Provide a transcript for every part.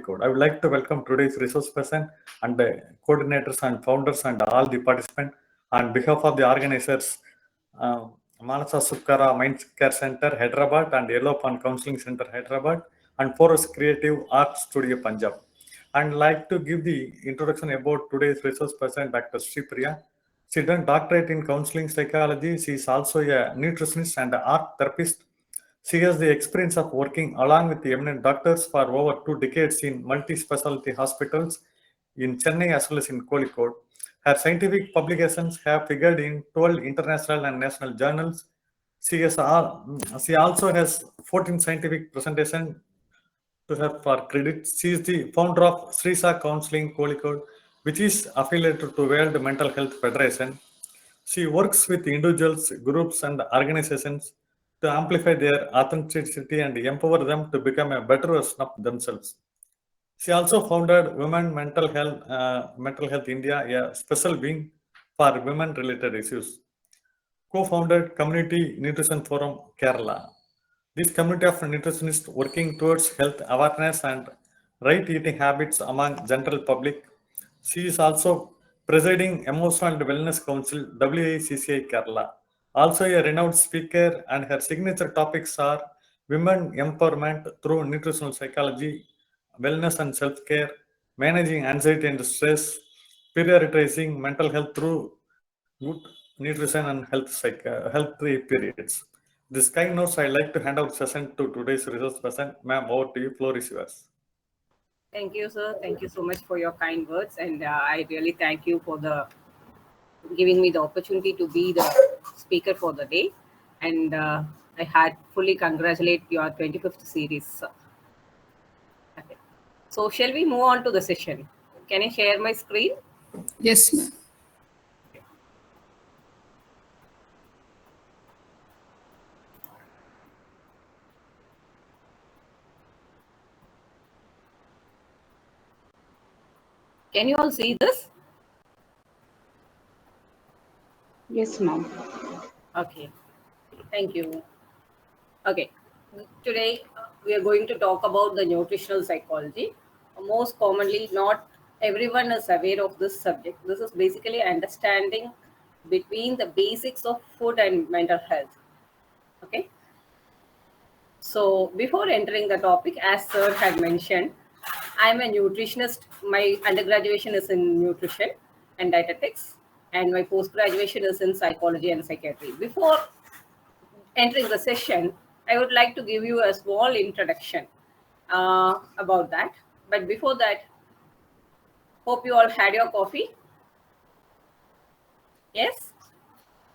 Kozhikode. I would like to welcome today's resource person and the coordinators and founders and all the participants. On behalf of the organizers, Manasa Sukkara Mind Care Center, Hyderabad, and Yellow Pond Counseling Center, Hyderabad, and Forest Creative Art Studio, Punjab. And like to give the introduction about today's resource person, Dr. Sripriya. She done doctorate in counseling psychology. She is also a nutritionist and art therapist. She has the experience of working along with the eminent doctors for over 2 decades in multi-specialty hospitals in Chennai as well as in Kozhikode. Her scientific publications have figured in 12 international and national journals. She also has 14 scientific presentations to her for credit. She is the founder of Srisa Counseling Kozhikode, which is affiliated to World Mental Health Federation. She works with individuals, groups, and organizations to amplify their authenticity and empower them to become a better version of themselves. She also founded Mental Health India, a special wing for women-related issues. Co-founded Community Nutrition Forum Kerala. This community of nutritionists working towards health awareness and right eating habits among general public. She is also presiding Emotional and Wellness Council WICCI Kerala. Also a renowned speaker, and her signature topics are women empowerment through nutritional psychology, wellness and self-care, managing anxiety and stress, prioritizing mental health through good nutrition and healthy periods. This kind notes, I like to hand out session to today's resource person. Ma'am, over to you. Floor is yours. Thank you, sir. Thank you so much for your kind words, and I really thank you for giving me the opportunity to be the speaker for the day. And I heartfully congratulate your 25th series, sir. Okay. So, shall we move on to the session? Can I share my screen? Yes, ma'am. Can you all see this? Yes, ma'am. Okay. Thank you. Okay. Today we are going to talk about the nutritional psychology. Most commonly, not everyone is aware of this subject. This is basically understanding between the basics of food and mental health. Okay. So before entering the topic, as sir had mentioned, I'm a nutritionist. My undergraduation is in nutrition and dietetics, and my post-graduation is in psychology and psychiatry. Before entering the session, I would like to give you a small introduction about that. But before that, hope you all had your coffee. Yes?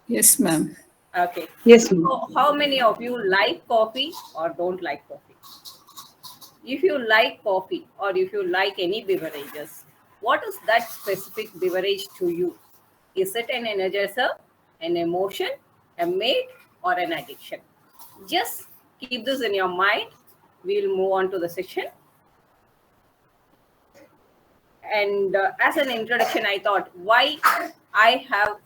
Yes, ma'am. Okay. Yes, ma'am. So how many of you like coffee or don't like coffee? If you like coffee or if you like any beverages, what is that specific beverage to you? Is it an energizer, an emotion, a mate, or an addiction? Just keep this in your mind. We'll move on to the session. And as an introduction, I thought why I have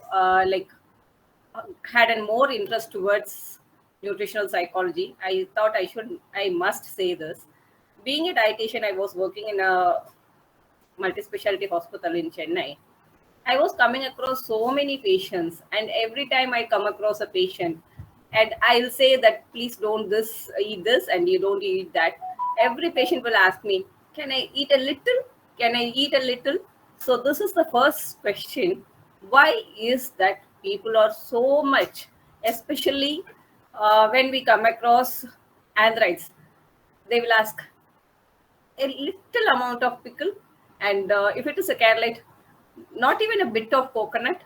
had a more interest towards nutritional psychology. I thought I must say this. Being a dietitian, I was working in a multi-specialty hospital in Chennai. I was coming across so many patients, and every time I come across a patient, and I'll say that please don't eat this, and you don't eat that. Every patient will ask me, "Can I eat a little? Can I eat a little?" So this is the first question. Why is that people are so much, especially when we come across anthrites, they will ask a little amount of pickle, and if it is a Keralite, not even a bit of coconut,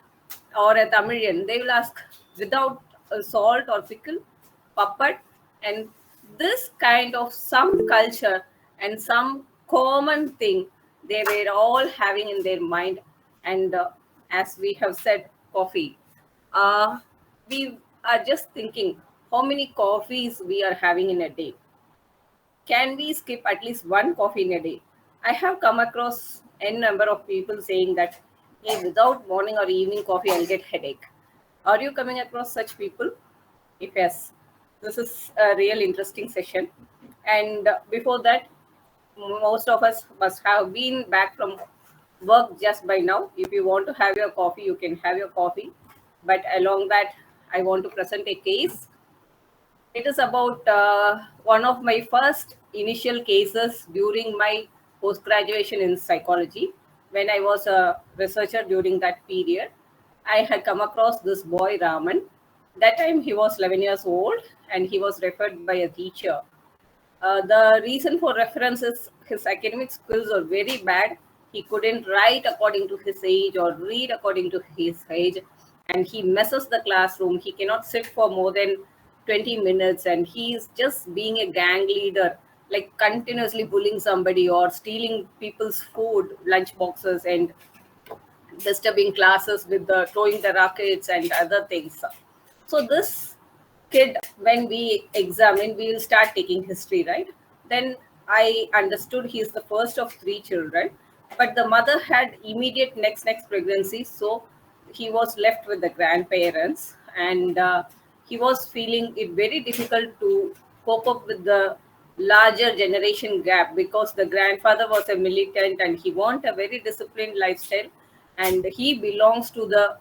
or a Tamilian, they will ask without salt or pickle, pappad, and this kind of some culture and some common thing they were all having in their mind. And as we have said, coffee. We are just thinking how many coffees we are having in a day. Can we skip at least one coffee in a day? I have come across n number of people saying that, hey, without morning or evening coffee, I'll get headache. Are you coming across such people? If yes, this is a real interesting session. And before that, most of us must have been back from work just by now. If you want to have your coffee, you can have your coffee. But along that, I want to present a case. It is about one of my first initial cases during my post graduation in psychology. When I was a researcher during that period, I had come across this boy Raman. That time he was 11 years old and he was referred by a teacher. The reason for reference is his academic skills are very bad. He couldn't write according to his age or read according to his age, and he messes the classroom. He cannot sit for more than 20 minutes, and he's just being a gang leader, like continuously bullying somebody or stealing people's food, lunch boxes, and disturbing classes with the throwing the rockets and other things. So this kid, when we examine, we will start taking history, right? Then I understood he is the first of three children, but the mother had immediate next pregnancy, so he was left with the grandparents, and he was feeling it very difficult to cope up with the larger generation gap because the grandfather was a militant and he want a very disciplined lifestyle, and he belongs to the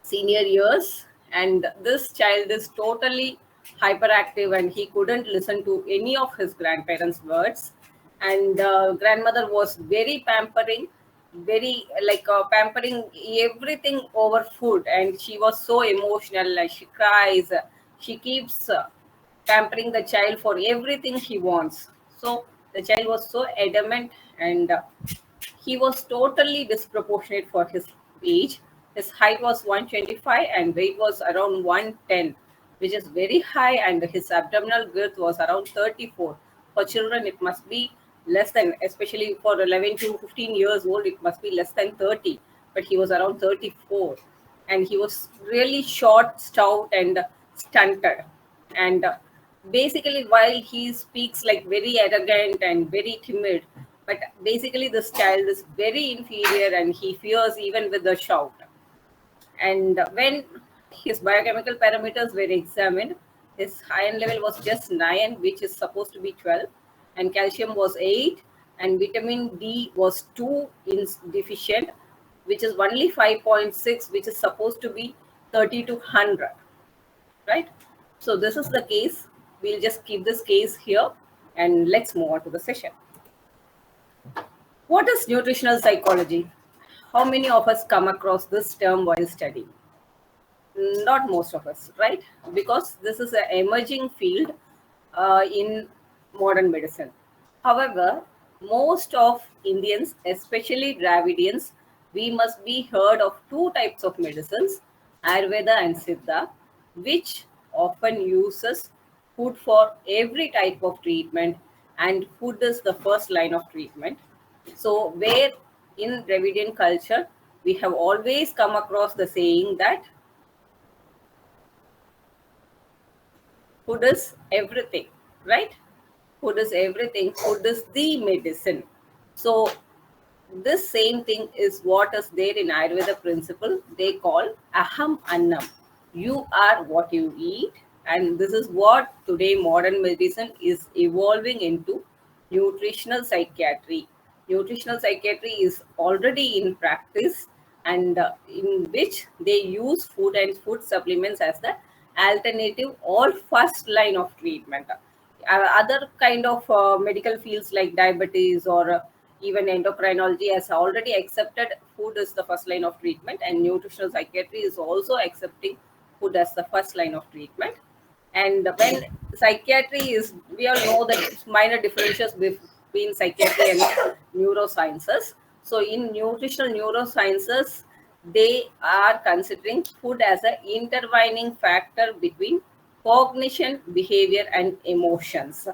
senior years, and this child is totally hyperactive and he couldn't listen to any of his grandparents words, and grandmother was very pampering, very like pampering everything over food, and she was so emotional, like she cries, she keeps pampering the child for everything he wants. So the child was so adamant, and he was totally disproportionate for his age. His height was 125 and weight was around 110, which is very high, and his abdominal girth was around 34. For children, it must be less than, especially for 11 to 15 years old, it must be less than 30. But he was around 34. And he was really short, stout, and stunted. And basically, while he speaks like very arrogant and very timid, but basically this child is very inferior and he fears even with a shout. And when his biochemical parameters were examined, his iron level was just 9, which is supposed to be 12, and calcium was 8, and vitamin D was 2 in deficient, which is only 5.6, which is supposed to be 30 to 100, right? So this is the case. We'll just keep this case here and let's move on to the session. What is nutritional psychology? How many of us come across this term while studying? Not most of us, right? Because this is an emerging field in modern medicine. However, most of Indians, especially Dravidians, we must be heard of two types of medicines, Ayurveda and Siddha, which often uses food for every type of treatment, and food is the first line of treatment. So, where in Dravidian culture, we have always come across the saying that food is everything, right? Food is everything. Food is the medicine. So, this same thing is what is there in Ayurveda principle. They call Aham Annam. You are what you eat. And this is what today modern medicine is evolving into nutritional psychiatry. Nutritional psychiatry is already in practice, and in which they use food and food supplements as the alternative or first line of treatment. Other kind of medical fields like diabetes or even endocrinology has already accepted food as the first line of treatment, and nutritional psychiatry is also accepting food as the first line of treatment. And when psychiatry is, we all know that minor differences between psychiatry and neurosciences. So in nutritional neurosciences, they are considering food as an intertwining factor between cognition, behavior, and emotions.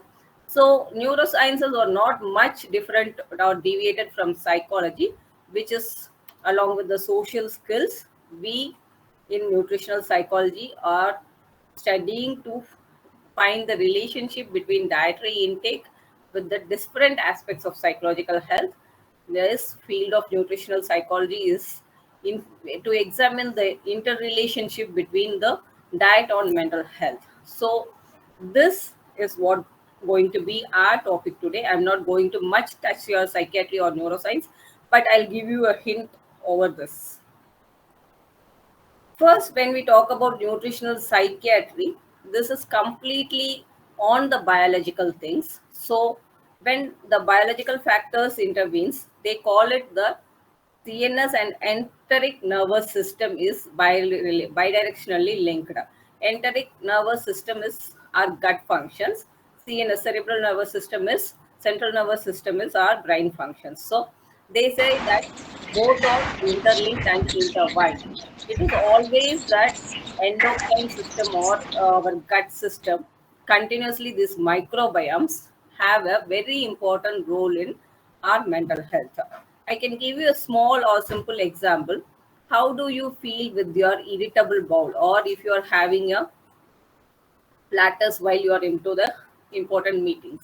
So neurosciences are not much different or deviated from psychology, which is along with the social skills. We in nutritional psychology are studying to find the relationship between dietary intake with the different aspects of psychological health. This field of nutritional psychology is in, to examine the interrelationship between the diet on mental health. So this is what going to be our topic today. I'm not going to much touch your psychiatry or neuroscience, but I'll give you a hint over this. First, when we talk about nutritional psychiatry, this is completely on the biological things. So, when the biological factors intervenes, they call it the CNS and enteric nervous system is bidirectionally linked. Enteric nervous system is our gut functions. CNS, cerebral nervous system, is central nervous system, is our brain functions. So they say that both are interlinked and intertwined. It is always that endocrine system or our gut system continuously, these microbiomes have a very important role in our mental health. I can give you a small or simple example. How do you feel with your irritable bowel, or if you are having a platters while you are into the important meetings?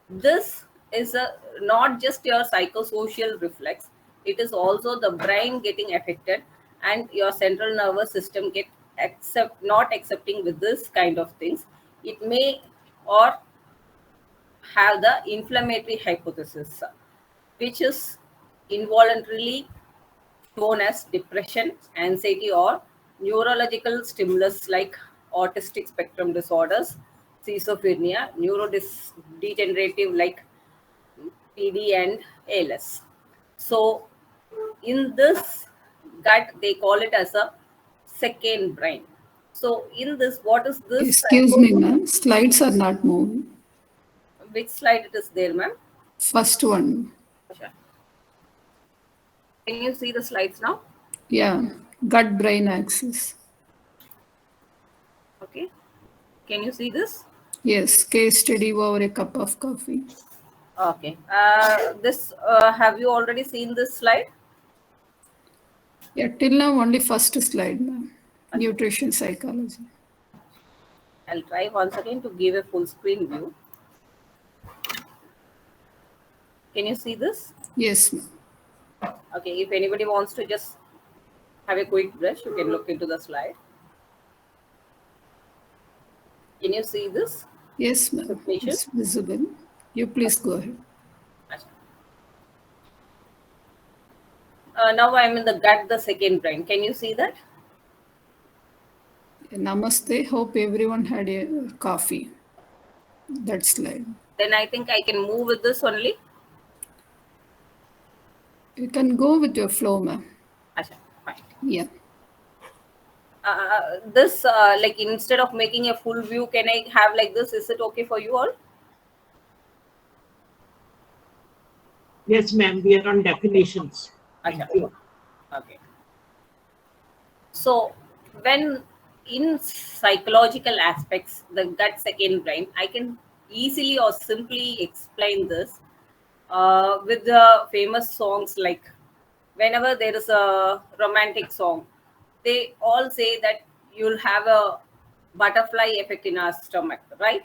This is a not just your psychosocial reflex, it is also the brain getting affected, and your central nervous system get not accepting with this kind of things. It may or have the inflammatory hypothesis, which is involuntarily shown as depression, anxiety, or neurological stimulus like autistic spectrum disorders, schizophrenia, neurodegenerative like PD and ALS. So, in this gut, they call it as a second brain. So, in this, what is this? Excuse me, ma'am. Slides are not moving. Which slide it is there, ma'am? First one. Sure. Can you see the slides now? Yeah. Gut brain axis. Okay. Can you see this? Yes. Case study over a cup of coffee. Okay. This have you already seen this slide? Yeah. Till now, only first slide, ma'am. Nutrition psychology. I'll try once again to give a full screen view. Can you see this? Yes, ma'am. Okay. If anybody wants to just have a quick brush, you can look into the slide. Can you see this? Yes, ma'am. Definition? It's visible. You please go ahead. Now I'm in the gut, the second brain. Can you see that? Namaste. Hope everyone had a coffee. That slide. Then I think I can move with this only. You can go with your flow, ma'am. Achha, fine. Yeah. This like instead of making a full view, can I have like this? Is it okay for you all? Yes, ma'am. We are on definitions. Thank Achha. you. Okay. So when in psychological aspects, the gut second brain, I can easily or simply explain this with the famous songs like whenever there is a romantic song, they all say that you'll have a butterfly effect in our stomach, right?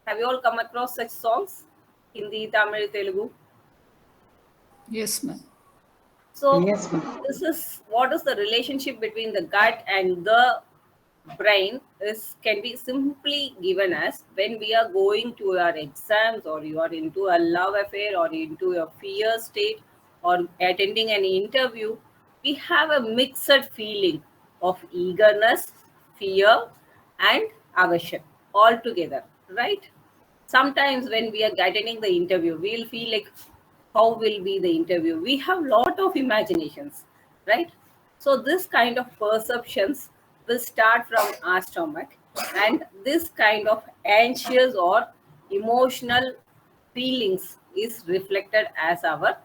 Have you all come across such songs? Hindi, Tamil, Telugu? Yes, ma'am. So Yes, ma'am. this is what is the relationship between the gut and the brain is can be simply given as when we are going to our exams, or you are into a love affair, or into a fear state, or attending an interview, we have a mixed feeling of eagerness, fear, and aversion all together, right? Sometimes when we are attending the interview, we'll feel like how will be the interview. We have lot of imaginations, right? So this kind of perceptions will start from our stomach, and this kind of anxious or emotional feelings is reflected as our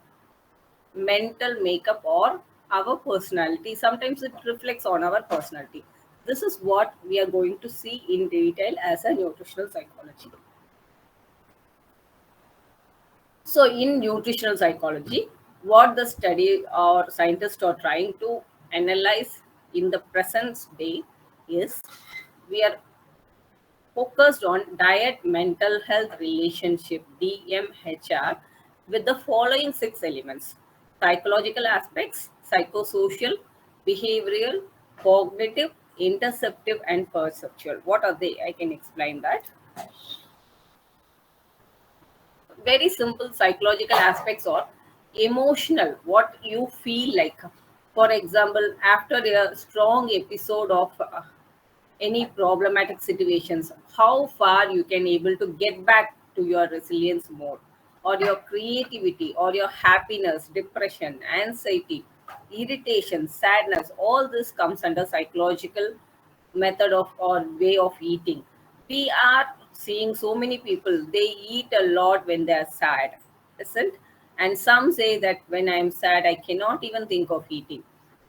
mental makeup or our personality. Sometimes it reflects on our personality. This is what we are going to see in detail as a nutritional psychology. So, in nutritional psychology, what the study or scientists are trying to analyze in the present day is we are focused on diet mental health relationship DMHR with the following 6 elements: psychological aspects, psychosocial, behavioral, cognitive, interceptive, and perceptual. What are they? I can explain that. very simple psychological aspects or emotional, what you feel like. For example, after a strong episode of any problematic situations, how far you can able to get back to your resilience mode, or your creativity, or your happiness, depression, anxiety, irritation, sadness, all this comes under psychological method of or way of eating. We are seeing so many people, they eat a lot when they are sad, isn't? And some say that when I am sad I cannot even think of eating.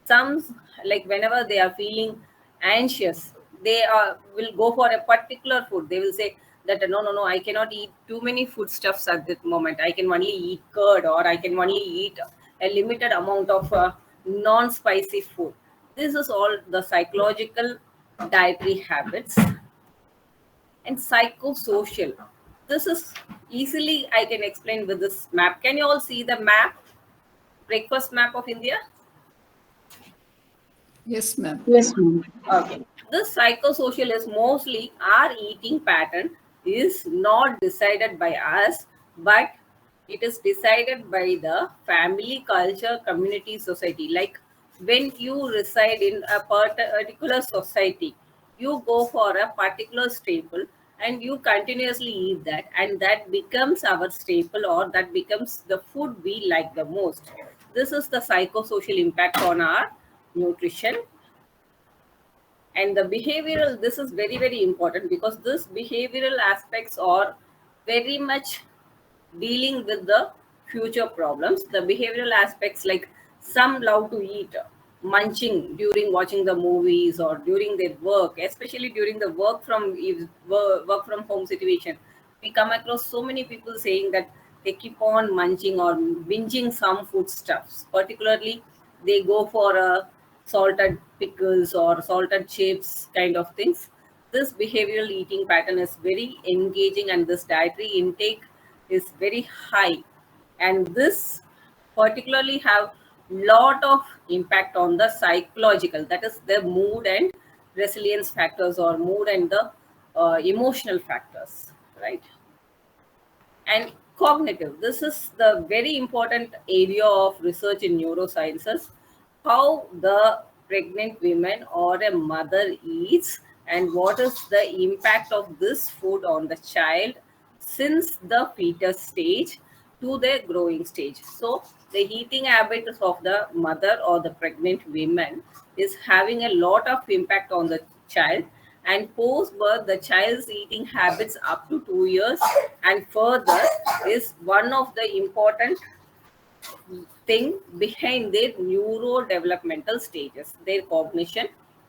Some, like whenever they are feeling anxious, they will go for a particular food. They will say that no, I cannot eat too many foodstuffs at this moment, I can only eat curd, or I can only eat a limited amount of non-spicy food. This is all the psychological dietary habits. And psychosocial, this is easily I can explain with this map. Can you all see the map, breakfast map of India? Yes, ma'am. Yes, ma'am. Okay. This psychosocial is mostly our eating pattern is not decided by us, but it is decided by the family, culture, community, society. Like when you reside in a particular society, you go for a particular staple and you continuously eat that, and that becomes our staple, or that becomes the food we like the most. This is the psychosocial impact on our nutrition. And the behavioral, this is very very important, because this behavioral aspects are very much dealing with the future problems. The behavioral aspects, like some love to eat munching during watching the movies or during their work, especially during the work from home situation. We come across so many people saying that they keep on munching or binging some foodstuffs. Particularly, they go for a salted pickles or salted chips kind of things. This behavioral eating pattern is very engaging, and this dietary intake is very high, and this particularly have lot of impact on the psychological, that is the mood and resilience factors, or mood and the emotional factors, right? And cognitive, this is the very important area of research in neurosciences. How the pregnant women or a mother eats, and what is the impact of this food on the child since the fetus stage to their growing stage. So the eating habits of the mother or the pregnant women is having a lot of impact on the child. And post birth, the child's eating habits up to 2 years and further is one of the important thing behind their neurodevelopmental stages, their cognition,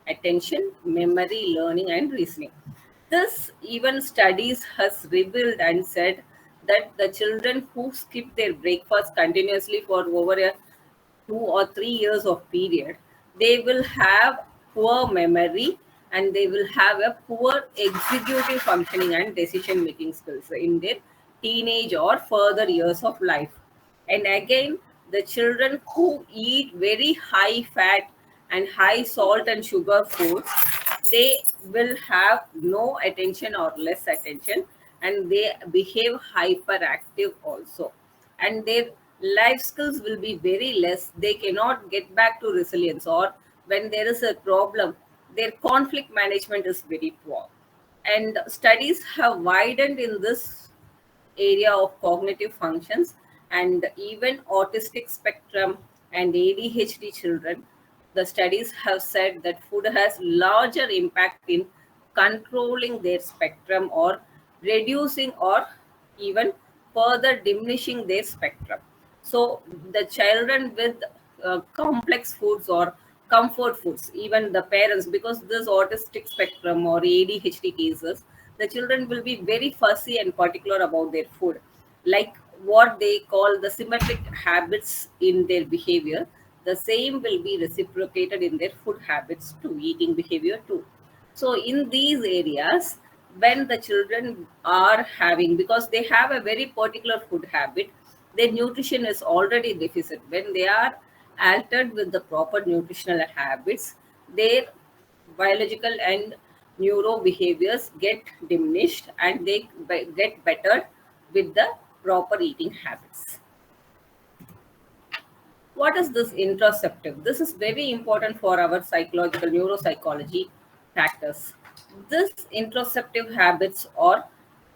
attention, memory, learning, and reasoning. This even studies has revealed and said that the children who skip their breakfast continuously for over a 2 or 3 years of period, they will have poor memory, and they will have a poor executive functioning and decision making skills in their teenage or further years of life. And again, the children who eat very high fat and high salt and sugar foods, they will have no attention or less attention, and they behave hyperactive also. And their life skills will be very less. They cannot get back to resilience, or when there is a problem, their conflict management is very poor. And studies have widened in this area of cognitive functions, and even autistic spectrum and ADHD children. The studies have said that food has larger impact in controlling their spectrum, or reducing, or even further diminishing their spectrum. So the children with complex foods or comfort foods, even the parents, because this autistic spectrum or ADHD cases, the children will be very fussy and particular about their food, like what they call the symmetric habits in their behavior. The same will be reciprocated in their food habits to eating behavior too. So in these areas, when the children are having, because they have a very particular food habit, their nutrition is already deficit. When they are altered with the proper nutritional habits, their biological and neuro behaviors get diminished, and they get better with the proper eating habits. What is this interoceptive? This is very important for our psychological neuropsychology factors. This interoceptive habits are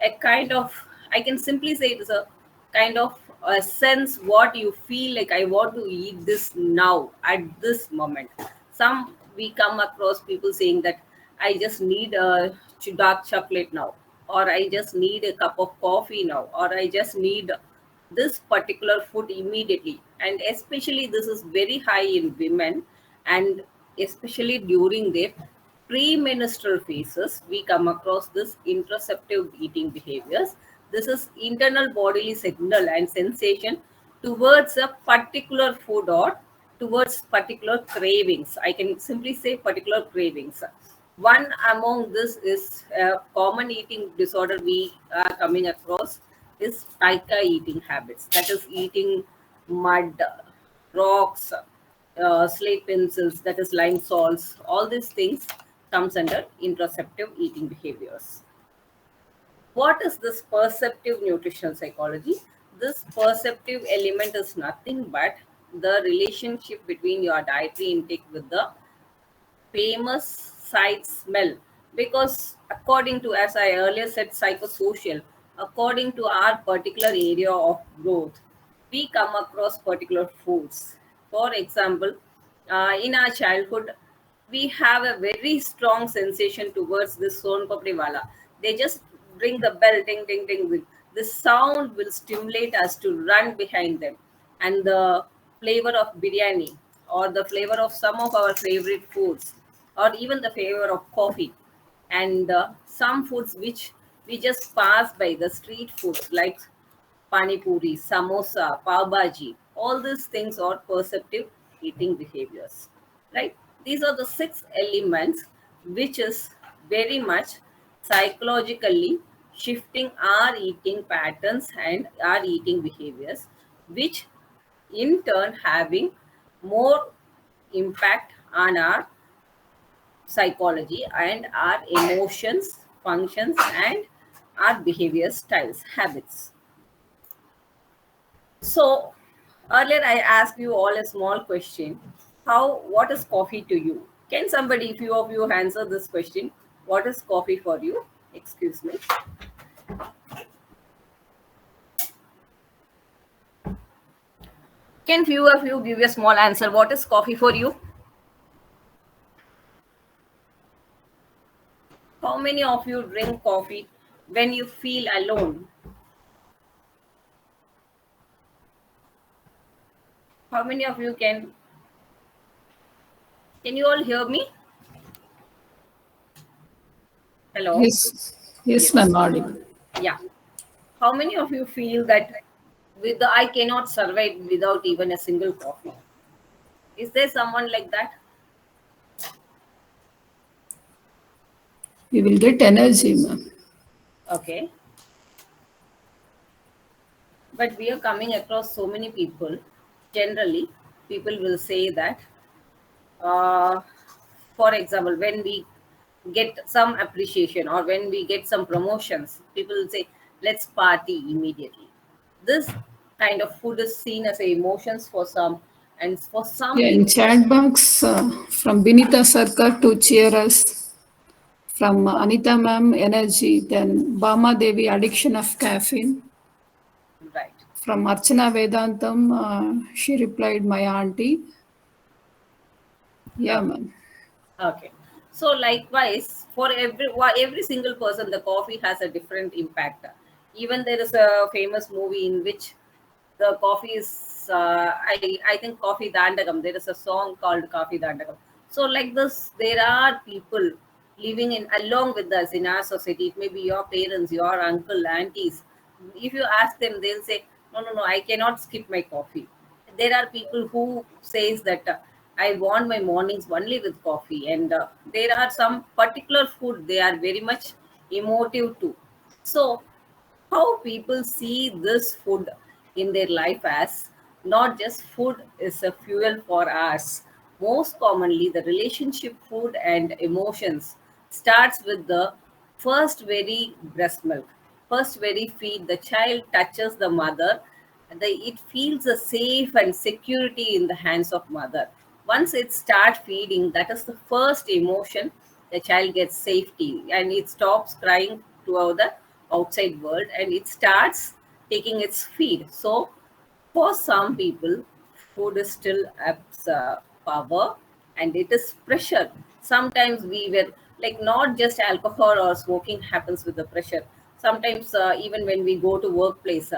a kind of, I can simply say it is a kind of a sense what you feel like I want to eat this now at this moment. Some we come across people saying that I just need a dark chocolate now, or I just need a cup of coffee now, or I just need this particular food immediately. And especially this is very high in women, and especially during their premenstrual phases we come across this interoceptive eating behaviors. This is internal bodily signal and sensation towards a particular food or towards particular cravings. I can simply say particular cravings. One among this is a common eating disorder we are coming across is pica eating habits. That is eating mud, rocks, slate pencils, that is lime salts. All these things comes under interoceptive eating behaviors. What is this perceptive nutritional psychology? This perceptive element is nothing but the relationship between your dietary intake with the famous sight smell. Because according to, as I earlier said, psychosocial, according to our particular area of growth, we come across particular foods. For example, in our childhood we have a very strong sensation towards this son papdi wala. They just ring the bell, ding ding ding ding. The sound will stimulate us to run behind them, and the flavor of biryani or the flavor of some of our favorite foods, or even the flavor of coffee, and some foods which we just pass by, the street foods like pani puri, samosa, pav bhaji. All these things are perceptive eating behaviors, right? These are the 6 elements which is very much psychologically shifting our eating patterns and our eating behaviors, which in turn having more impact on our psychology and our emotions, functions, and our behavior styles, habits. So earlier I asked you all a small question. What is coffee to you? Can somebody, few of you answer this question? What is coffee for you? Excuse me. Can few of you give a small answer? What is coffee for you? How many of you drink coffee when you feel alone? How many of you can you all hear me? Hello? Yes, yes, Yes. ma'am, audible. Yeah. How many of you feel that I cannot survive without even a single coffee? Is there someone like that? We will get energy, ma'am. Okay. But we are coming across so many people. Generally, people will say that, uh, for example, when we get some appreciation or when we get some promotions, people will say, let's party immediately. This kind of food is seen as emotions for some, and for some Yeah, in people, chat box from Binita Sarkar to cheer us, from Anita ma'am, energy, then Bama Devi, addiction of caffeine. right. From Archana Vedantam, she replied, my auntie. Yeah, ma'am. Okay. So likewise, for every single person, the coffee has a different impact. Even there is a famous movie in which the coffee is, I think Coffee Dandagam. There is a song called Coffee Dandagam. So like this, there are people living in along with us in our society. It may be your parents, your uncle, aunties. If you ask them, they'll say, no, no, no, I cannot skip my coffee. There are people who says that I want my mornings only with coffee, and there are some particular food they are very much emotive to. So how people see this food in their life as not just food is a fuel for us. Most commonly, the relationship food and emotions starts with the first very breast milk. first very feed, the child touches the mother, it feels a safe and security in the hands of mother. Once it starts feeding, that is the first emotion. The child gets safety and it stops crying to the outside world and it starts taking its feed. So for some people, food is still power and it is pressure. Sometimes we were like, not just alcohol or smoking happens with the pressure. Sometimes even when we go to workplace,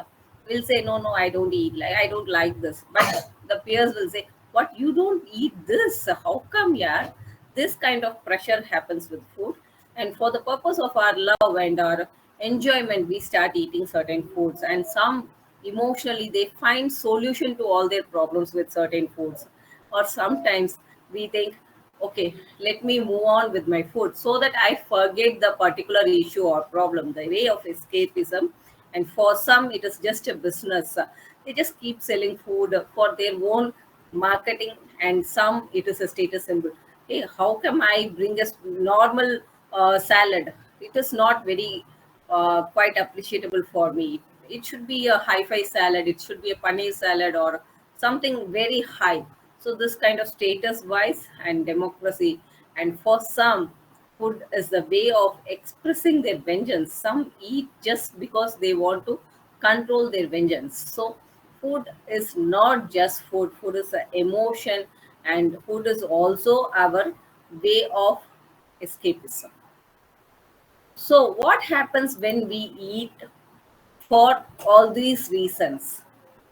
we'll say, no, no, I don't eat. Like I don't like this. But the peers will say, what, you don't eat this? How come, yeah? This kind of pressure happens with food. And for the purpose of our love and our enjoyment, we start eating certain foods. And some emotionally they find solution to all their problems with certain foods. Or sometimes we think, okay, let me move on with my food so that I forget the particular issue or problem, the way of escapism. And for some it is just a business. They just keep selling food for their own marketing, and some it is a status symbol. Hey, how come I bring a normal salad? It is not very quite appreciable for me. It should be a hi-fi salad. It should be a paneer salad or something very high. So this kind of status-wise and democracy, and for some, food is the way of expressing their vengeance. Some eat just because they want to control their vengeance. So food is not just food. Food is an emotion, and food is also our way of escapism. So, what happens when we eat for all these reasons?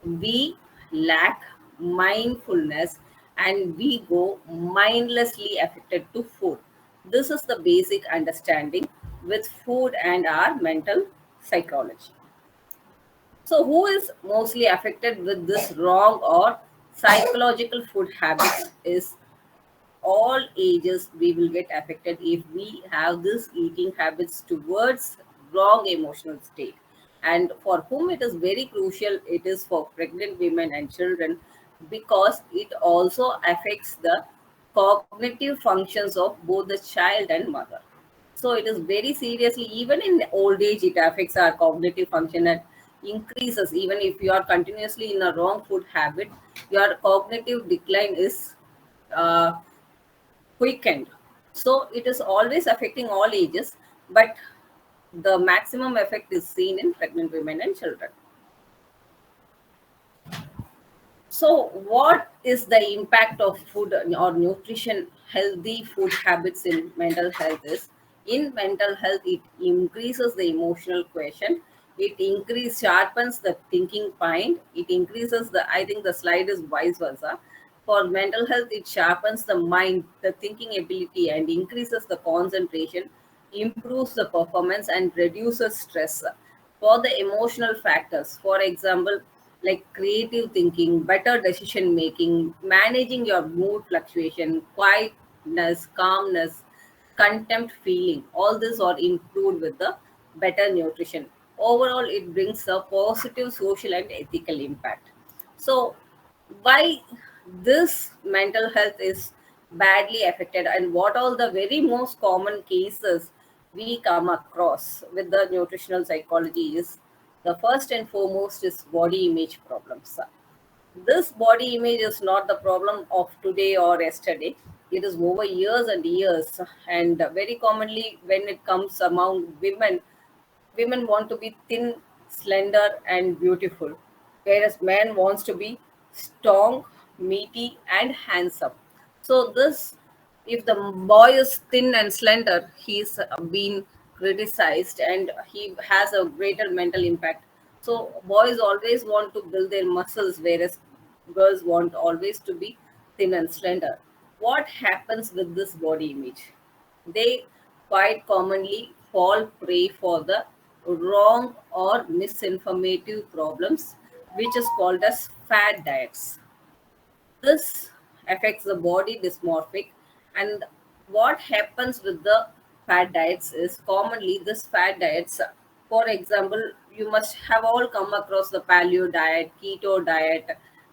We lack mindfulness and we go mindlessly affected to food. This is the basic understanding with food and our mental psychology. So, who is mostly affected with this wrong or psychological food habits is all ages. We will get affected if we have this eating habits towards wrong emotional state. And for whom it is very crucial, it is for pregnant women and children, because it also affects the cognitive functions of both the child and mother. So it is very seriously, even in old age, it affects our cognitive function and increases. Even if you are continuously in a wrong food habit, your cognitive decline is uh, quickened. So it is always affecting all ages, but the maximum effect is seen in pregnant women and children. So, what is the impact of food or nutrition, healthy food habits in mental health? Is in mental health, it increases the emotional quotient. It sharpens the thinking mind. It increases the, I think the slide is vice versa. For mental health, it sharpens the mind, the thinking ability, and increases the concentration, improves the performance, and reduces stress. For the emotional factors, for example, like creative thinking, better decision making, managing your mood fluctuation, quietness, calmness, contempt feeling, all these are improved with the better nutrition. Overall, it brings a positive social and ethical impact. So, why this mental health is badly affected, and what all the very most common cases we come across with the nutritional psychology is, the first and foremost is body image problems. This body image is not the problem of today or yesterday. It is over years and years, and very commonly when it comes among women, women want to be thin, slender, and beautiful, whereas man wants to be strong, meaty, and handsome. So this, if the boy is thin and slender, he's been criticized and he has a greater mental impact. So boys always want to build their muscles, whereas girls want always to be thin and slender. What happens with this body image? They quite commonly fall prey for the wrong or misinformative problems, which is called as fad diets. This affects the body dysmorphic. And what happens with the fat diets is, commonly this fat diets, for example, you must have all come across the paleo diet, keto diet,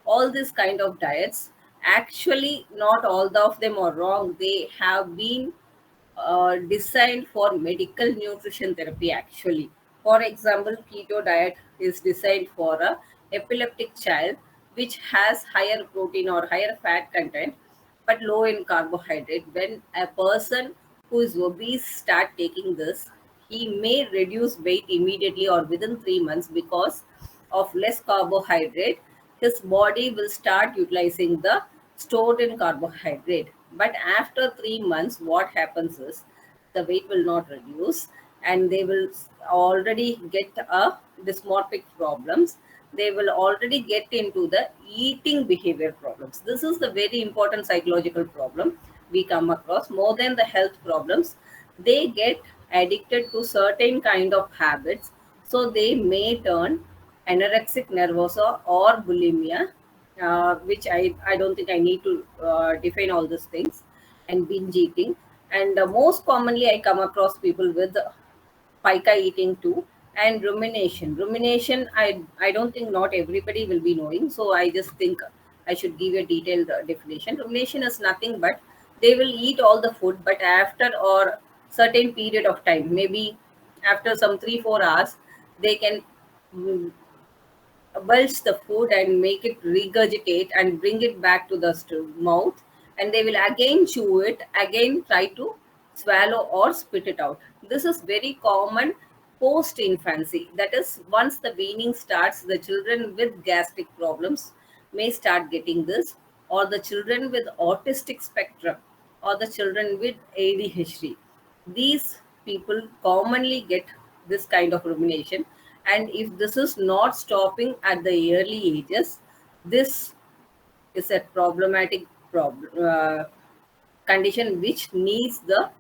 all these kind of diets. Actually, not all of them are wrong. They have been designed for medical nutrition therapy actually. For example, keto diet is designed for a epileptic child which has higher protein or higher fat content but low in carbohydrate. When a person who is obese start taking this, he may reduce weight immediately or within 3 months because of less carbohydrate. His body will start utilizing the stored in carbohydrate. But after 3 months, what happens is the weight will not reduce and they will already get a dysmorphic problems. They will already get into the eating behavior problems. This is the very important psychological problem we come across more than the health problems. They get addicted to certain kind of habits, so they may turn anorexic nervosa or bulimia, which I don't think I need to define all these things, and binge eating. And most commonly, I come across people with pica eating too, and rumination. Rumination, I don't think not everybody will be knowing, so I just think I should give a detailed definition. Rumination is nothing but they will eat all the food, but after or certain period of time, maybe after some 3-4 hours, they can mm, belch the food and make it regurgitate and bring it back to the mouth, and they will again chew it, again try to swallow or spit it out. This is very common post infancy. That is, once the weaning starts, the children with gastric problems may start getting this, or the children with autistic spectrum, or the children with ADHD. These people commonly get this kind of rumination, and if this is not stopping at the early ages, this is a problematic problem condition which needs the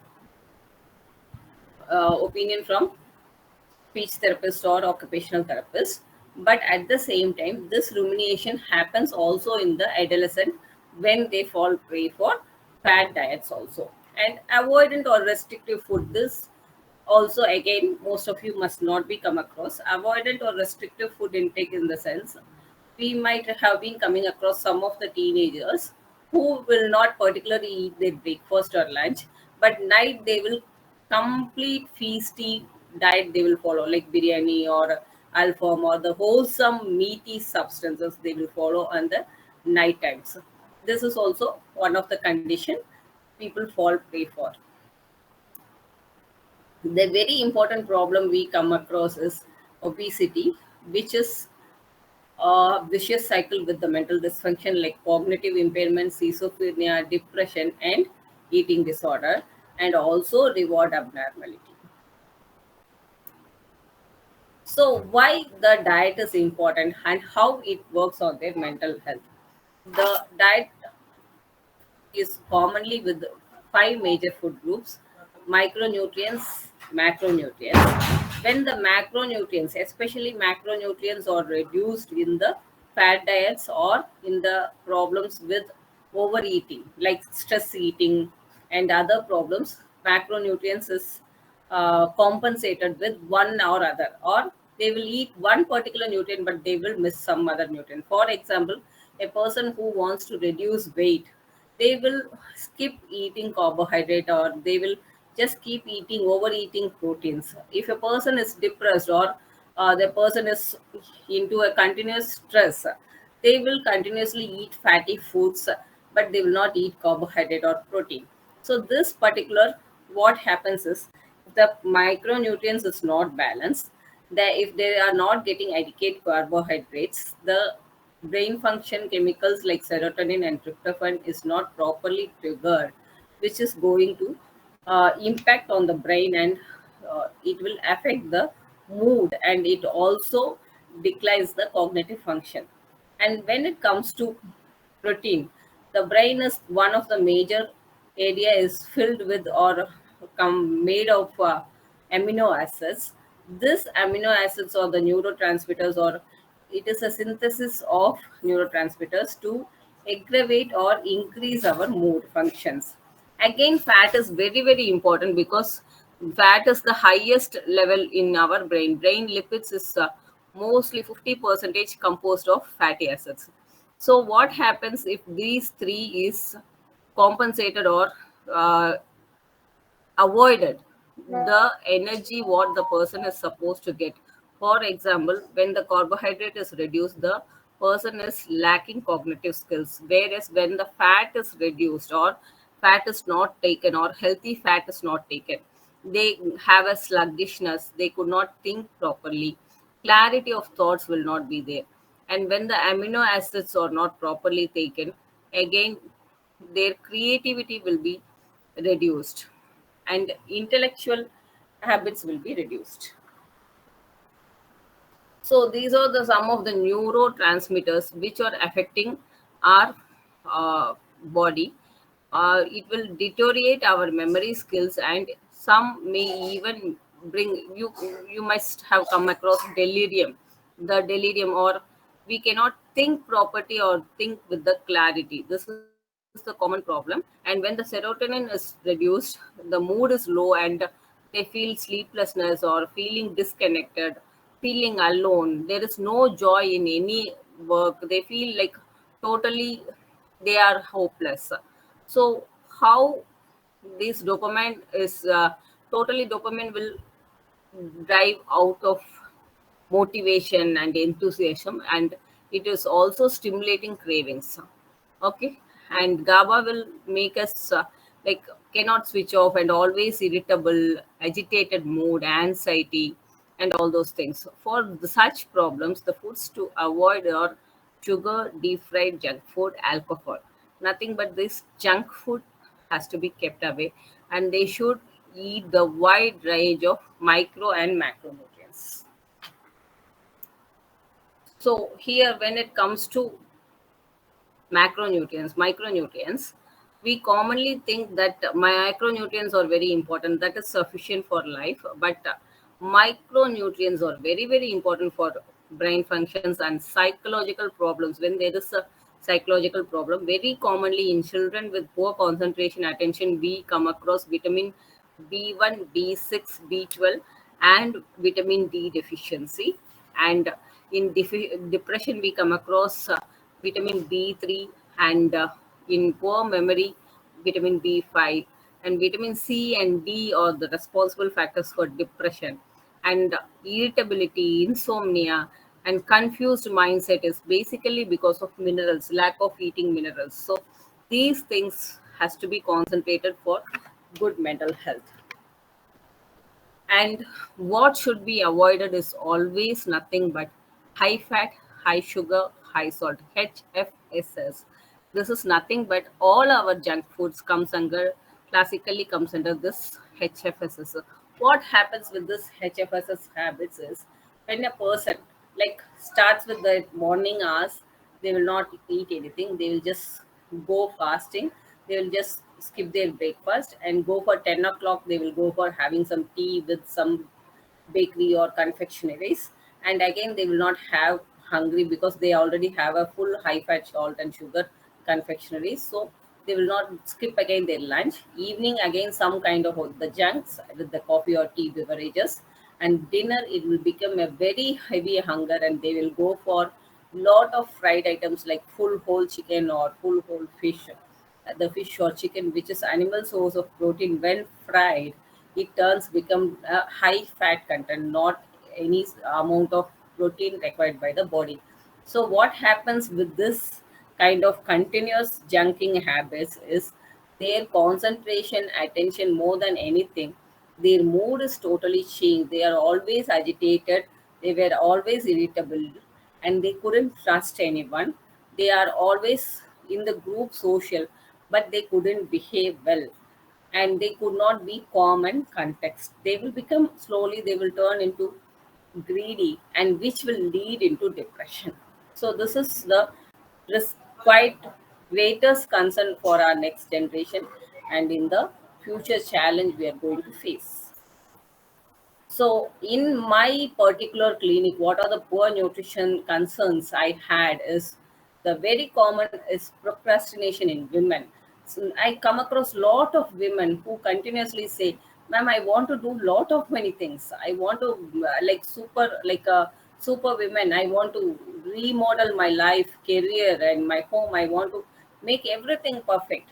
opinion from speech therapist or occupational therapist. But at the same time, this rumination happens also in the adolescent when they fall prey for fat diets also. And avoidant or restrictive food, this also again most of you must not be come across. Avoidant or restrictive food intake in the sense, we might have been coming across some of the teenagers who will not particularly eat their breakfast or lunch, but night they will complete feasty diet they will follow, like biryani or alfam or the wholesome meaty substances they will follow on the night times. This is also one of the condition people fall prey for. The very important problem we come across is obesity, which is a vicious cycle with the mental dysfunction like cognitive impairment, schizophrenia, depression, and eating disorder, and also reward abnormality. So, why the diet is important and how it works on their mental health? The diet is commonly with 5 major food groups: micronutrients, macronutrients. When the macronutrients, especially macronutrients, are reduced in the fat diets or in the problems with overeating, like stress eating and other problems, macronutrients is compensated with one or other, or they will eat one particular nutrient but they will miss some other nutrient. For example, a person who wants to reduce weight, they will skip eating carbohydrate or they will just keep eating overeating proteins. If a person is depressed or the person is into a continuous stress, they will continuously eat fatty foods but they will not eat carbohydrate or protein. So this particular, what happens is, the micronutrients is not balanced, that if they are not getting adequate carbohydrates, the brain function chemicals like serotonin and tryptophan is not properly triggered, which is going to impact on the brain, and it will affect the mood, and it also declines the cognitive function. And when it comes to protein, the brain is one of the major area is filled with or made of amino acids. This amino acids or the neurotransmitters, or it is a synthesis of neurotransmitters to aggravate or increase our mood functions. Again, fat is very, very important because fat is the highest level in our brain. Brain lipids is mostly 50% composed of fatty acids. So what happens if these three is compensated or avoided? the energy what the person is supposed to get. For example, when the carbohydrate is reduced, the person is lacking cognitive skills. Whereas when the fat is reduced, or fat is not taken, or healthy fat is not taken, they have a sluggishness. They could not think properly. Clarity of thoughts will not be there. And when the amino acids are not properly taken, again, their creativity will be reduced and intellectual habits will be reduced. So these are the some of the neurotransmitters which are affecting our body. It will deteriorate our memory skills, and some may even bring you. You must have come across delirium, the delirium, or we cannot think properly or think with the clarity. This is the common problem. And when the serotonin is reduced, the mood is low, and they feel sleeplessness or feeling disconnected, feeling alone. There is no joy in any work. They feel like totally they are hopeless. So how this dopamine is totally dopamine will drive out of motivation and enthusiasm, and it is also stimulating cravings. Okay. And GABA will make us like cannot switch off, and always irritable, agitated mood, anxiety, and all those things. For such problems, the foods to avoid are sugar, deep fried junk food, alcohol. Nothing but this junk food has to be kept away, and they should eat the wide range of micro and macronutrients. So here, when it comes to micronutrients, we commonly think that micronutrients are very important, that is sufficient for life, but micronutrients are very, very important for brain functions and psychological problems. When there is a psychological problem, very commonly in children with poor concentration attention, we come across vitamin B1, B6, B12, and vitamin D deficiency. And in depression, we come across vitamin B3, and in poor memory, vitamin B5. And vitamin C and D are the responsible factors for depression. And irritability, insomnia, and confused mindset is basically because of minerals, lack of eating minerals. So these things has to be concentrated for good mental health. And what should be avoided is always nothing but high fat, high sugar, high salt, HFSS. This is nothing but all our junk foods classically comes under this HFSS. What happens with this HFSS habits is, when a person like starts with the morning hours, they will not eat anything. They will just go fasting. They will just skip their breakfast and go for 10 o'clock. They will go for having some tea with some bakery or confectionaries. And again, they will not have hungry because they already have a full high fat, salt, and sugar confectionaries. So they will not skip again their lunch. Evening, again, some kind of the junks with the coffee or tea beverages. And dinner, it will become a very heavy hunger, and they will go for lot of fried items like full whole chicken or full whole fish. The fish or chicken, which is animal source of protein, when fried, it turns become a high fat content, not any amount of protein required by the body. So what happens with this kind of continuous junking habits is their concentration, attention, more than anything, their mood is totally changed. They are always agitated, they were always irritable, and they couldn't trust anyone. They are always in the group social, but they couldn't behave well, and they could not be calm and context. They will become slowly, they will turn into greedy, and which will lead into depression. So this is the quite greatest concern for our next generation, and in the future challenge we are going to face. So, in my particular clinic, what are the poor nutrition concerns I had is the very common is procrastination in women. So I come across lot of women who continuously say, "Ma'am, I want to do lot of many things. I want to like a super women. I want to remodel my life, career, and my home. I want to make everything perfect."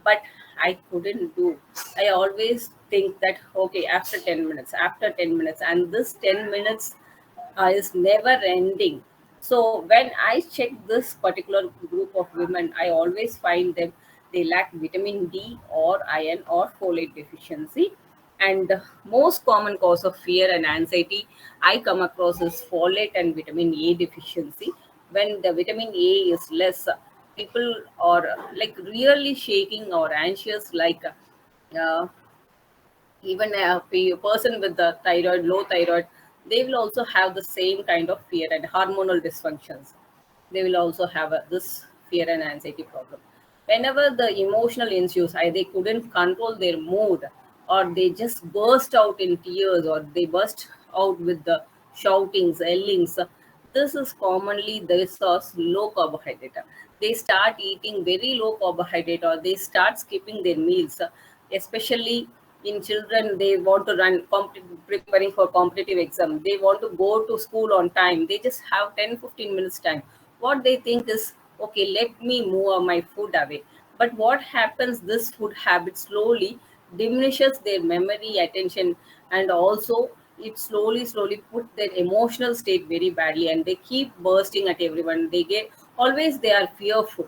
but I couldn't do. I always think that okay, after 10 minutes, and this 10 minutes is never ending. So when I check this particular group of women, I always find them they lack vitamin D or iron or folate deficiency. And the most common cause of fear and anxiety I come across is folate and vitamin A deficiency. When the vitamin A is less, people are like really shaking or anxious, like even a person with the thyroid, low thyroid, they will also have the same kind of fear and hormonal dysfunctions. They will also have this fear and anxiety problem. Whenever the emotional ensues, they couldn't control their mood, or they just burst out in tears, or they burst out with the shoutings, yellings. This is commonly this is low carbohydrate. They start eating very low carbohydrate, or they start skipping their meals, especially in children. They want to run preparing for competitive exam, they want to go to school on time, they just have 10-15 minutes time. What they think is okay, let me move my food away. But what happens, this food habit slowly diminishes their memory, attention, and also it slowly put their emotional state very badly, and they keep bursting at everyone. They get always, they are fearful,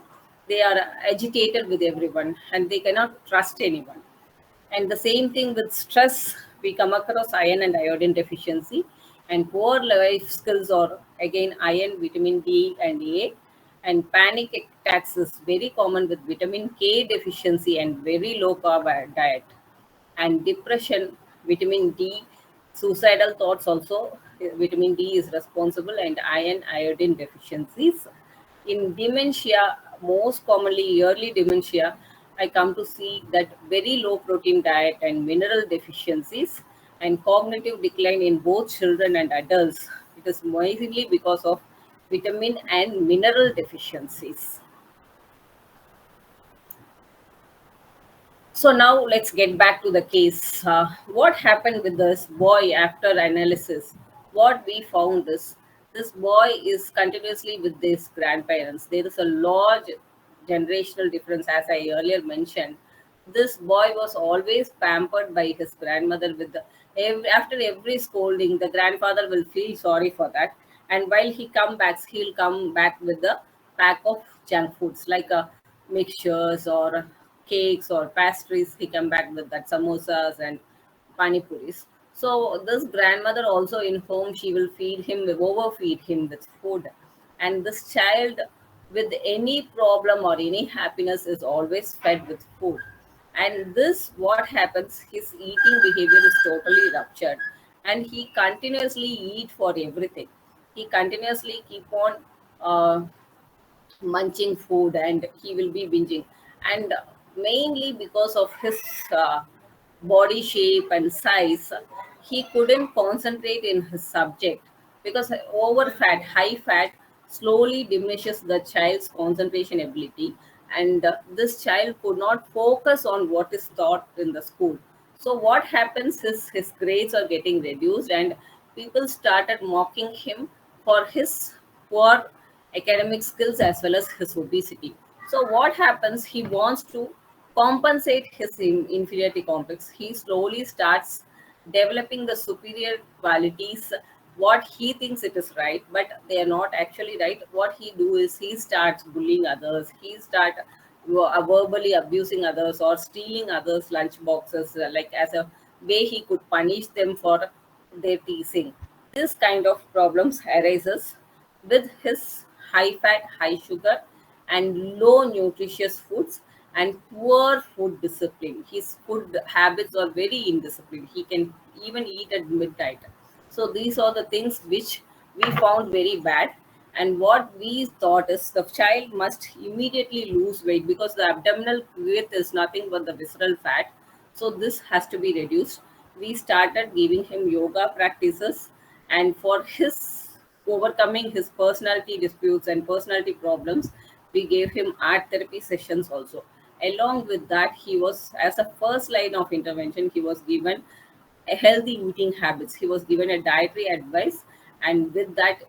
they are agitated with everyone, and they cannot trust anyone. And the same thing with stress, we come across iron and iodine deficiency, and poor life skills, or again iron, vitamin D and A. And panic attacks is very common with vitamin K deficiency and very low carb diet. And depression, vitamin D, suicidal thoughts also, vitamin D is responsible, and iron, iodine deficiencies. In dementia, most commonly early dementia, I come to see that very low protein diet and mineral deficiencies and cognitive decline in both children and adults. It is mainly because of vitamin and mineral deficiencies. So now let's get back to the case. What happened with this boy after analysis? What we found is this boy is continuously with his grandparents. There is a large generational difference, as I earlier mentioned. This boy was always pampered by his grandmother. After every scolding, the grandfather will feel sorry for that. And while he'll come back with the pack of junk foods like mixtures or cakes or pastries. He come back with that samosas and pani puris. So this grandmother also in home, she will overfeed him with food. And this child with any problem or any happiness is always fed with food. And this, what happens, his eating behavior is totally ruptured. And he continuously eat for everything. He continuously keep on uh, munching food, and he will be binging. And mainly because of his uh, body shape and size, he couldn't concentrate in his subject, because over fat, high fat slowly diminishes the child's concentration ability, and this child could not focus on what is taught in the school. So what happens is his grades are getting reduced, and people started mocking him for his poor academic skills as well as his obesity. So what happens? He wants to compensate his inferiority complex. He slowly starts developing the superior qualities, what he thinks it is right, but they are not actually right. What he do is he starts bullying others. He start verbally abusing others or stealing others' lunch boxes, like as a way he could punish them for their teasing. This kind of problems arises with his high fat, high sugar, and low nutritious foods and poor food discipline. His food habits are very indisciplined. He can even eat at midnight. So these are the things which we found very bad. And what we thought is the child must immediately lose weight, because the abdominal width is nothing but the visceral fat. So this has to be reduced. We started giving him yoga practices, and for his overcoming his personality disputes and personality problems, we gave him art therapy sessions also. Along with that, he was, as a first line of intervention, he was given a healthy eating habits. He was given a dietary advice, and with that,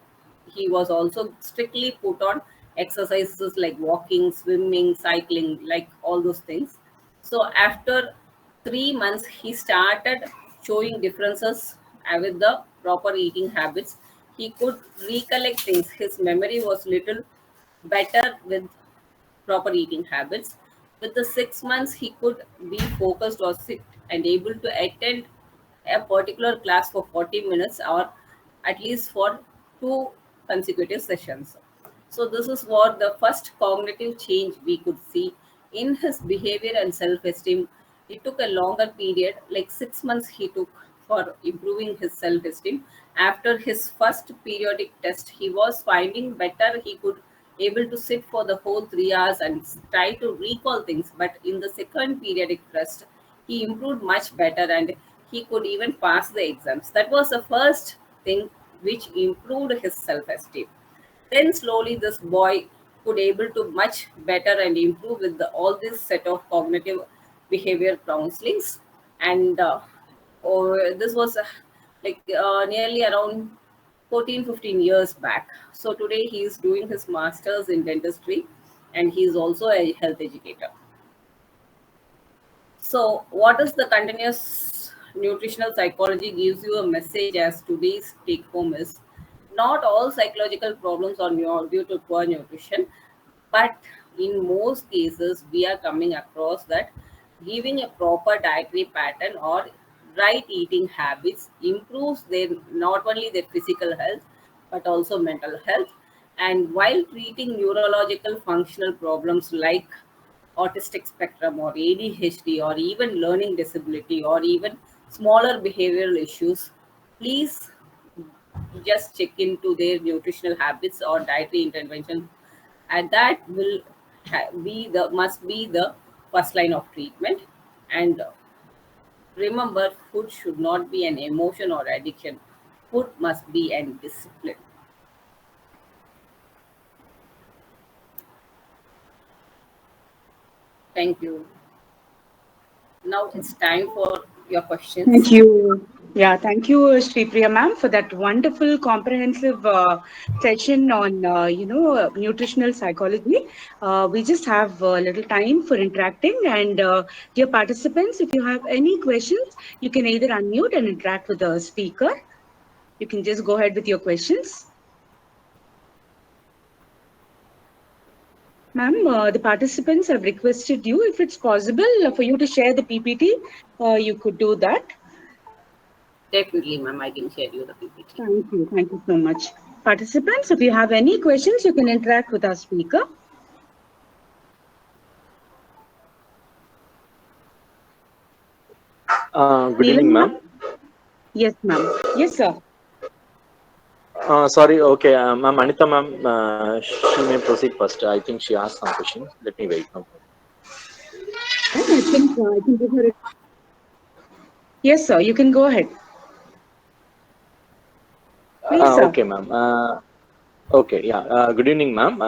he was also strictly put on exercises like walking, swimming, cycling, like all those things. So after 3 months, he started showing differences with the proper eating habits. He could recollect things. His memory was little better with proper eating habits. With the 6 months, he could be focused or sit and able to attend a particular class for 40 minutes or at least for 2 consecutive sessions. So, this is what the first cognitive change we could see in his behavior and self esteem. It took a longer period, like 6 months, he took for improving his self esteem. After his first periodic test, he was finding better. He could able to sit for the whole 3 hours and try to recall things. But in the second periodic test, he improved much better and he could even pass the exams. That was the first thing which improved his self-esteem. Then slowly this boy could able to much better and improve with all this set of cognitive behavior counselings. And this was nearly around 14-15 years back. So today he is doing his masters in dentistry and he is also a health educator. So, what is the continuous nutritional psychology gives you a message as today's take home is not all psychological problems are due to poor nutrition, but in most cases, we are coming across that giving a proper dietary pattern or right eating habits improves their not only their physical health but also mental health. And while treating neurological functional problems like autistic spectrum or ADHD or even learning disability or even smaller behavioral issues, please just check into their nutritional habits or dietary intervention, and that will be the must be the first line of treatment. And remember, food should not be an emotion or addiction. Food must be an discipline. Thank you. Now it's time for your questions. Thank you. Yeah, thank you, Sri Priya ma'am, for that wonderful, comprehensive session on, nutritional psychology. We just have a little time for interacting. And dear participants, if you have any questions, you can either unmute and interact with the speaker. You can just go ahead with your questions. Ma'am, the participants have requested you, if it's possible for you to share the PPT, you could do that. Definitely, ma'am, I can share you the PPT. Thank you. Thank you so much. Participants, if you have any questions, you can interact with our speaker. Good evening, ma'am. Yes, ma'am. Yes, sir. Sorry, okay, ma'am, Anita, ma'am, she may proceed first. I think she asked some questions. Let me wait. No problem. I can give her. Yes, sir. You can go ahead. Please, sir. Okay, ma'am. Okay, yeah. Good evening, ma'am.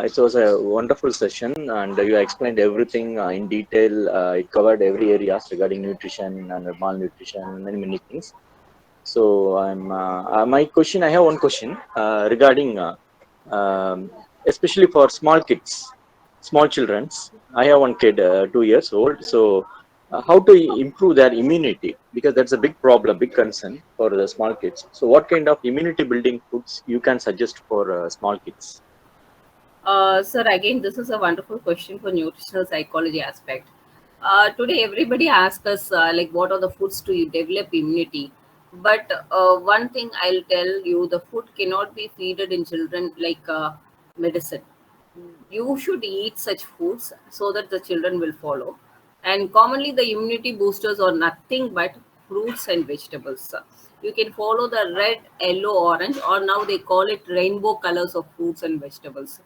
It was a wonderful session, and you explained everything in detail. It covered every areas regarding nutrition and malnutrition, many things. So my question. I have one question regarding especially for small kids, small children. I have one kid, 2 years old. So how to improve their immunity, because that's a big problem, big concern for the small kids. So what kind of immunity building foods you can suggest for small kids? Sir, again, this is a wonderful question for nutritional psychology aspect. Today, everybody asks us what are the foods to develop immunity. But one thing I'll tell you, the food cannot be feeded in children like medicine. You should eat such foods so that the children will follow. And commonly, the immunity boosters are nothing but fruits and vegetables. You can follow the red, yellow, orange, or now they call it rainbow colors of fruits and vegetables.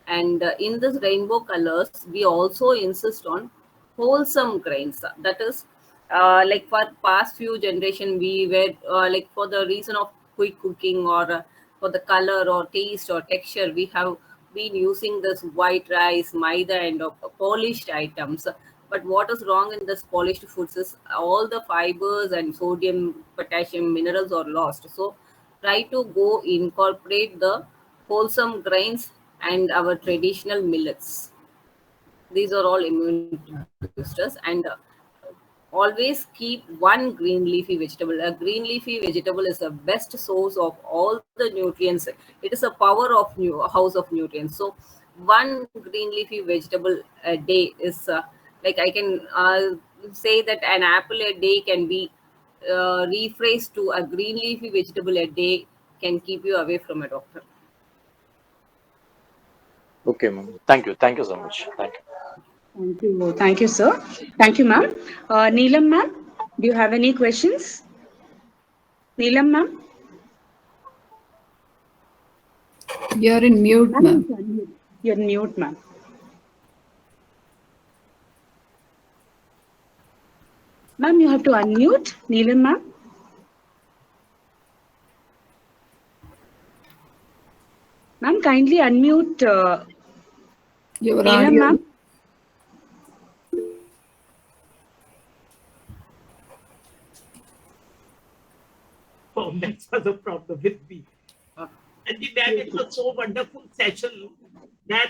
And in this rainbow colors, we also insist on wholesome grains. That is, like for past few generation, we were for the reason of quick cooking or for the color or taste or texture, we have been using this white rice, maida, and polished items. But what is wrong in this polished foods is all the fibers and sodium, potassium, minerals are lost. So try to go incorporate the wholesome grains and our traditional millets. These are all immune boosters. And always keep one green leafy vegetable. A green leafy vegetable is the best source of all the nutrients. It is a power of house of nutrients. So one green leafy vegetable a day is like I can say that an apple a day can be rephrased to a green leafy vegetable a day can keep you away from a doctor. Okay, ma'am. Thank you. Thank you so much. Thank you. Thank you. Thank you, sir. Thank you, ma'am. Neelam, ma'am, do you have any questions? Neelam, ma'am? You're in mute, ma'am. You're mute, ma'am. Ma'am, you have to unmute. Neelam, ma'am. Ma'am, kindly unmute Your Neelam, audio. ma'am. Oh, that's was the problem with me. And the man, it was so wonderful session that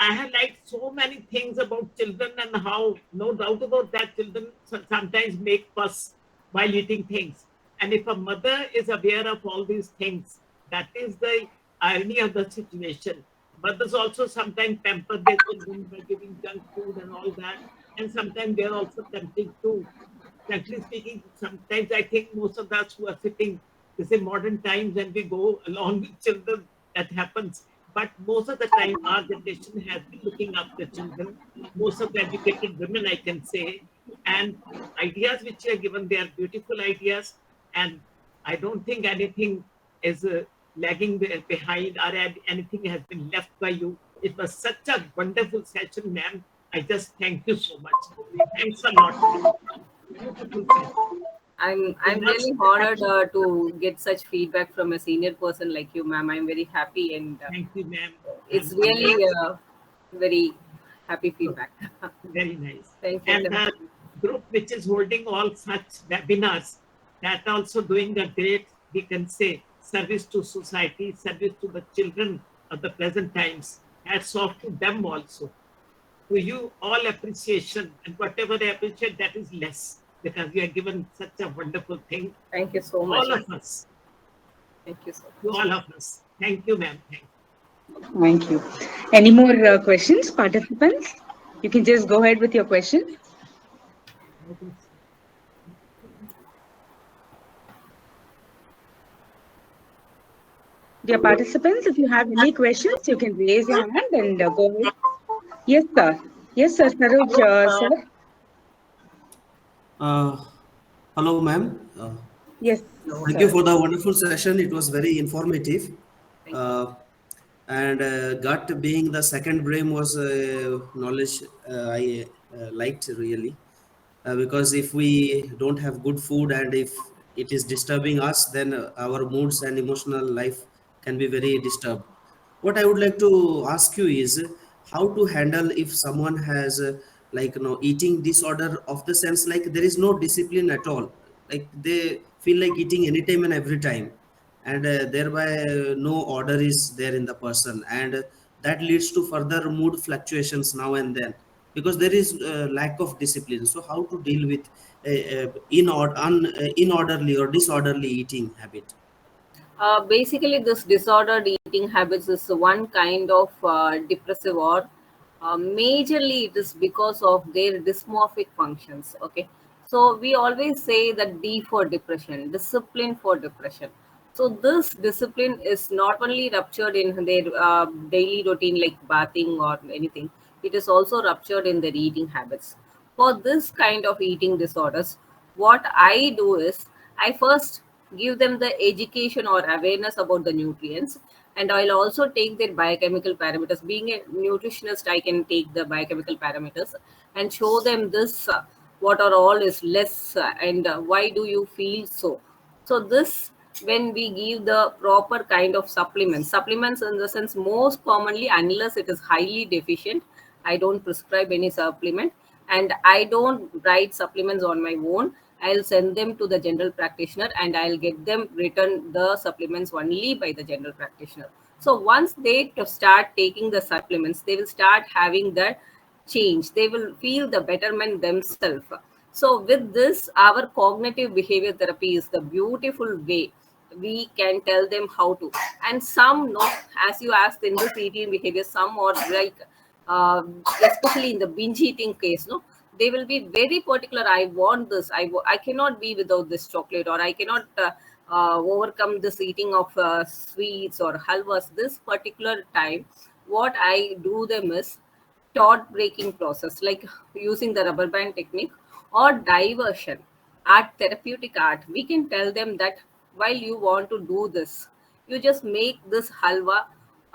I had liked so many things about children and how, no doubt about that, children sometimes make fuss while eating things. And if a mother is aware of all these things, that is the irony of the situation. Mothers also sometimes pamper their children by giving junk food and all that. And sometimes they're also tempted to. Frankly speaking, sometimes I think most of us who are sitting, this is modern times when we go along with children, that happens. But most of the time, our generation has been looking after children. Most of the educated women, I can say, and ideas which are given, they are beautiful ideas. And I don't think anything is lagging behind or anything has been left by you. It was such a wonderful session, ma'am. I just thank you so much. Thanks a lot, ma'am. Beautiful session. I'm really honored to get such feedback from a senior person like you, ma'am. I'm very happy, and Thank you, ma'am. it's really very happy feedback. Very nice. Thank you. And the group which is holding all such webinars, that also doing a great, we can say, service to society, service to the children of the present times. Hats off to them also. To you, all appreciation, and whatever I appreciate, that is less, because we are given such a wonderful thing. Thank you so much. All of us. Thank you so To much. all of us. Thank you, ma'am. Thank you. Thank you. Any more questions, participants? You can just go ahead with your question. Dear participants, if you have any questions, you can raise your hand and go ahead. Yes, sir. Yes, sir. Saroj, sir. Hello, ma'am. Yes. Thank you for the wonderful session. It was very informative. Thank you. And gut being the second brain was knowledge I liked really. Because if we don't have good food and if it is disturbing us, then our moods and emotional life can be very disturbed. What I would like to ask you is how to handle if someone has like eating disorder of the sense like there is no discipline at all, like they feel like eating anytime and every time, and thereby no order is there in the person, and that leads to further mood fluctuations now and then because there is lack of discipline. So how to deal with inorderly or disorderly eating habit? Basically, this disordered eating habits is one kind of depressive, or majorly it is because of their dysmorphic functions. Okay, so we always say that D for depression, discipline for depression. So this discipline is not only ruptured in their daily routine like bathing or anything, it is also ruptured in their eating habits. For this kind of eating disorders, what I do is I first give them the education or awareness about the nutrients, and I'll also take their biochemical parameters. Being a nutritionist, I can take the biochemical parameters and show them this what are all is less and why do you feel so. So this, when we give the proper kind of supplements in the sense, most commonly, unless it is highly deficient, I don't prescribe any supplement, and I don't write supplements on my own. I'll send them to the general practitioner and I'll get them written the supplements only by the general practitioner. So once they start taking the supplements, they will start having that change. They will feel the betterment themselves. So with this, our cognitive behavior therapy is the beautiful way we can tell them how to. And some, no, as you asked in this eating behavior, some are like, especially in the binge eating case, no, they will be very particular. I want this. I cannot be without this chocolate, or I cannot overcome this eating of sweets or halwas this particular time. What I do them is thought breaking process, like using the rubber band technique or diversion. Art, therapeutic art, we can tell them that while you want to do this, you just make this halwa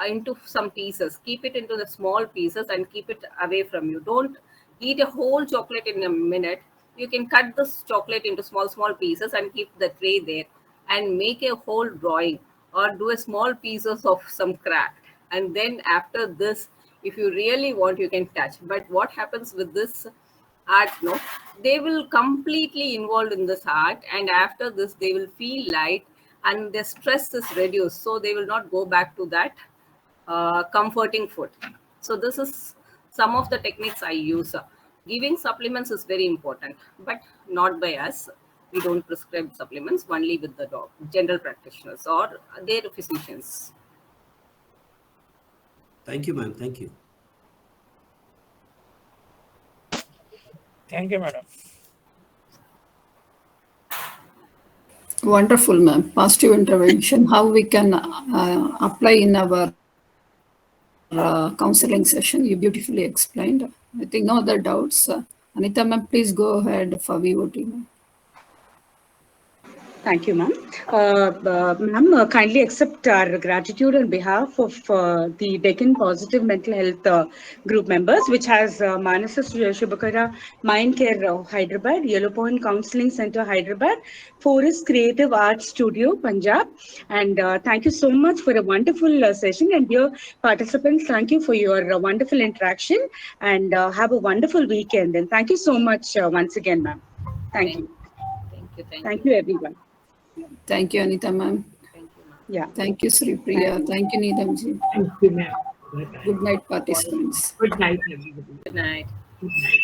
into some pieces, keep it into the small pieces and keep it away from you. Don't eat a whole chocolate in a minute. You can cut this chocolate into small pieces and keep the tray there, and make a whole drawing or do a small pieces of some craft. And then after this, if you really want, you can touch. But what happens with this art, no, they will completely involved in this art, and after this they will feel light and their stress is reduced, so they will not go back to that comforting food. So this is some of the techniques I use. Giving supplements is very important, but not by us. We don't prescribe supplements, only with the general practitioners or their physicians. Thank you, ma'am. Thank you. Thank you, madam. Wonderful, ma'am. Positive intervention, how we can apply in our counseling session. You beautifully explained. I think no other doubts. Anita, ma'am, please go ahead for VOT, ma'am. Thank you, ma'am. Ma'am, kindly accept our gratitude on behalf of the Deccan Positive Mental Health group members, which has Manasa Shubhakara Mind Care Hyderabad, Yellow Point Counseling Center Hyderabad, Forest Creative Arts Studio Punjab. And thank you so much for a wonderful session. And dear participants, thank you for your wonderful interaction, and have a wonderful weekend. And thank you so much once again, ma'am. Thank you. Thank you, everyone. Thank you, Anita, ma'am. Thank you, ma'am. Yeah. Thank you, Sri Priya. Thank you, Needhamji. Thank you, ma'am. Good night. Good night, participants. Good night, everybody. Good night. Good night.